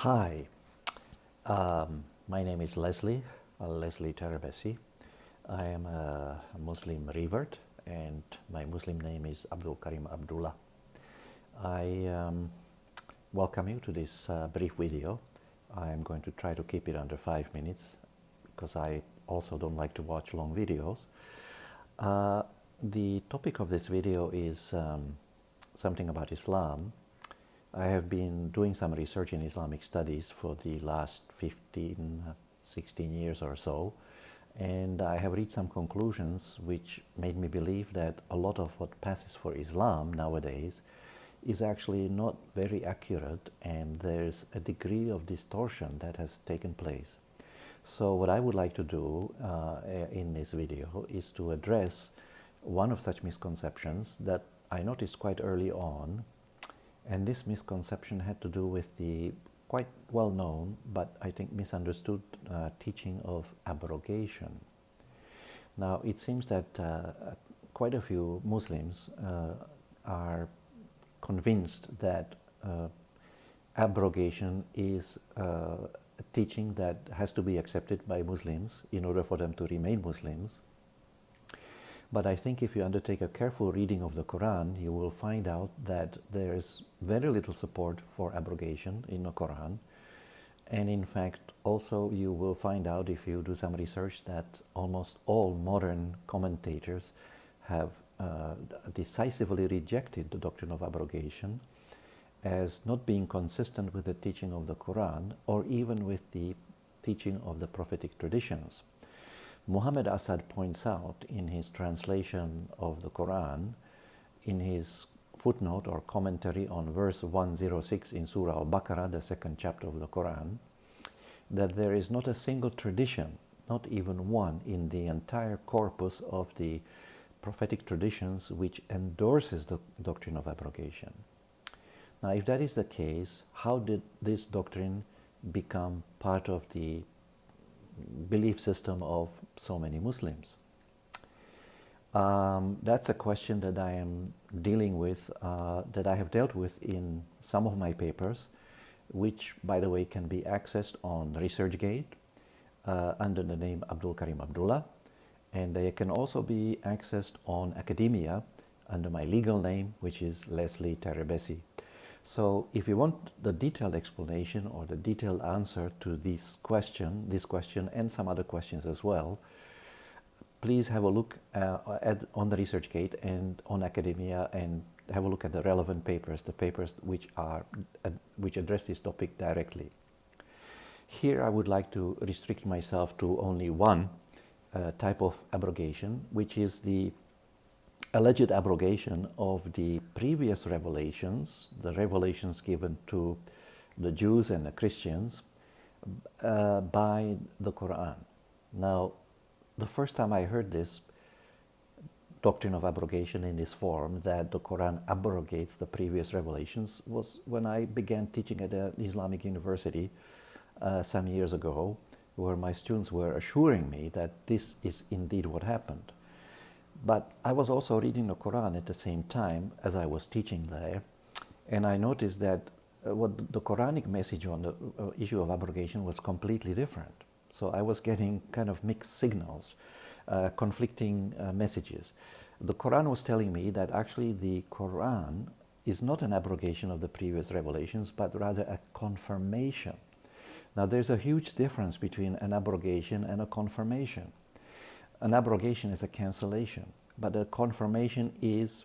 Hi, my name is Leslie Terabesi. I am a Muslim revert and my Muslim name is Abdul Karim Abdullah. I welcome you to this brief video. I am going to try to keep it under 5 minutes because I also don't like to watch long videos. The topic of this video is something about Islam. I have been doing some research in Islamic studies for the last 16 years or so, and I have reached some conclusions which made me believe that a lot of what passes for Islam nowadays is actually not very accurate, and there's a degree of distortion that has taken place. So what I would like to do in this video is to address one of such misconceptions that I noticed quite early on. And this misconception had to do with the quite well-known, but I think misunderstood teaching of abrogation. Now, it seems that quite a few Muslims are convinced that abrogation is a teaching that has to be accepted by Muslims in order for them to remain Muslims. But I think if you undertake a careful reading of the Quran, you will find out that there is very little support for abrogation in the Quran. And in fact, also you will find out, if you do some research, that almost all modern commentators have decisively rejected the doctrine of abrogation as not being consistent with the teaching of the Quran or even with the teaching of the prophetic traditions. Muhammad Asad points out in his translation of the Quran, in his footnote or commentary on verse 106 in Surah Al-Baqarah, the second chapter of the Quran, that there is not a single tradition, not even one, in the entire corpus of the prophetic traditions which endorses the doctrine of abrogation. Now, if that is the case, how did this doctrine become part of the belief system of so many Muslims? That's a question that I am dealing with, that I have dealt with in some of my papers, which, by the way, can be accessed on ResearchGate under the name Abdul Karim Abdullah, and they can also be accessed on academia under my legal name, which is Leslie Terabesi. So if you want the detailed explanation or the detailed answer to this question and some other questions as well, please have a look on the ResearchGate and on academia and have a look at the relevant papers, the papers which address this topic directly. Here I would like to restrict myself to only one type of abrogation, which is the alleged abrogation of the previous revelations, the revelations given to the Jews and the Christians by the Quran. Now, the first time I heard this doctrine of abrogation in this form, that the Quran abrogates the previous revelations, was when I began teaching at an Islamic university some years ago, where my students were assuring me that this is indeed what happened. But I was also reading the Quran at the same time as I was teaching there, and I noticed that what the Quranic message on the issue of abrogation was completely different. So I was getting kind of mixed signals, conflicting messages. The Quran was telling me that actually the Quran is not an abrogation of the previous revelations, but rather a confirmation. Now, there's a huge difference between an abrogation and a confirmation. An abrogation is a cancellation, but a confirmation is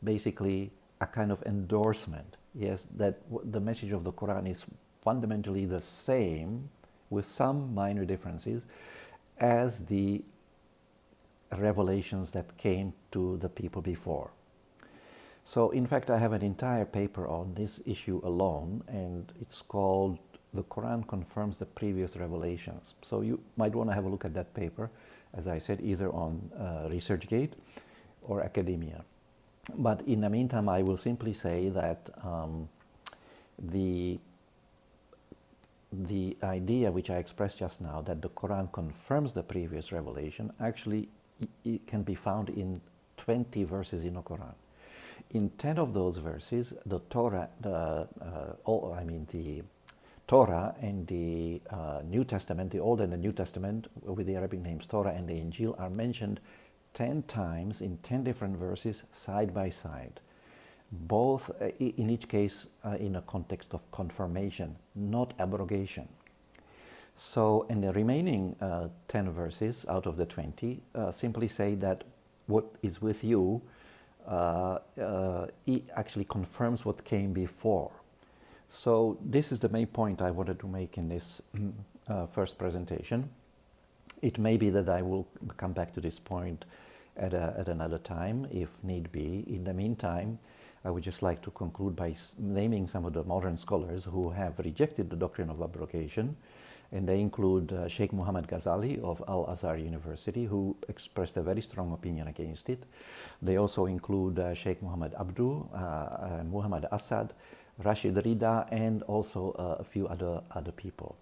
basically a kind of endorsement. Yes, that the message of the Quran is fundamentally the same, with some minor differences, as the revelations that came to the people before. So, in fact, I have an entire paper on this issue alone, and it's called "The Quran Confirms the Previous Revelations." So you might want to have a look at that paper, as I said, either on ResearchGate or academia. But in the meantime, I will simply say that the idea which I expressed just now, that the Quran confirms the previous revelation, actually it can be found in 20 verses in the Quran. In 10 of those verses, the Torah, the Torah and the New Testament, the Old and the New Testament, with the Arabic names Torah and the Injil, are mentioned 10 times in 10 different verses side by side. Both, in each case, in a context of confirmation, not abrogation. So, in the remaining 10 verses out of the 20 simply say that what is with you it actually confirms what came before. So this is the main point I wanted to make in this first presentation. It may be that I will come back to this point at another time if need be. In the meantime, I would just like to conclude by naming some of the modern scholars who have rejected the doctrine of abrogation. And they include Sheikh Muhammad Ghazali of Al-Azhar University, who expressed a very strong opinion against it. They also include Sheikh Muhammad Abdu, Muhammad Asad, Rashid Rida, and also a few other people.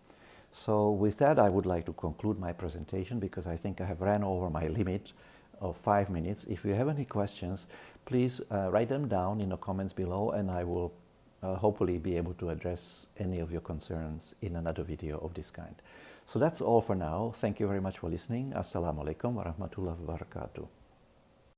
So with that, I would like to conclude my presentation because I think I have ran over my limit of 5 minutes. If you have any questions, please write them down in the comments below, and I will hopefully be able to address any of your concerns in another video of this kind. So that's all for now. Thank you very much for listening. Assalamu alaikum wa rahmatullahi wa barakatuh.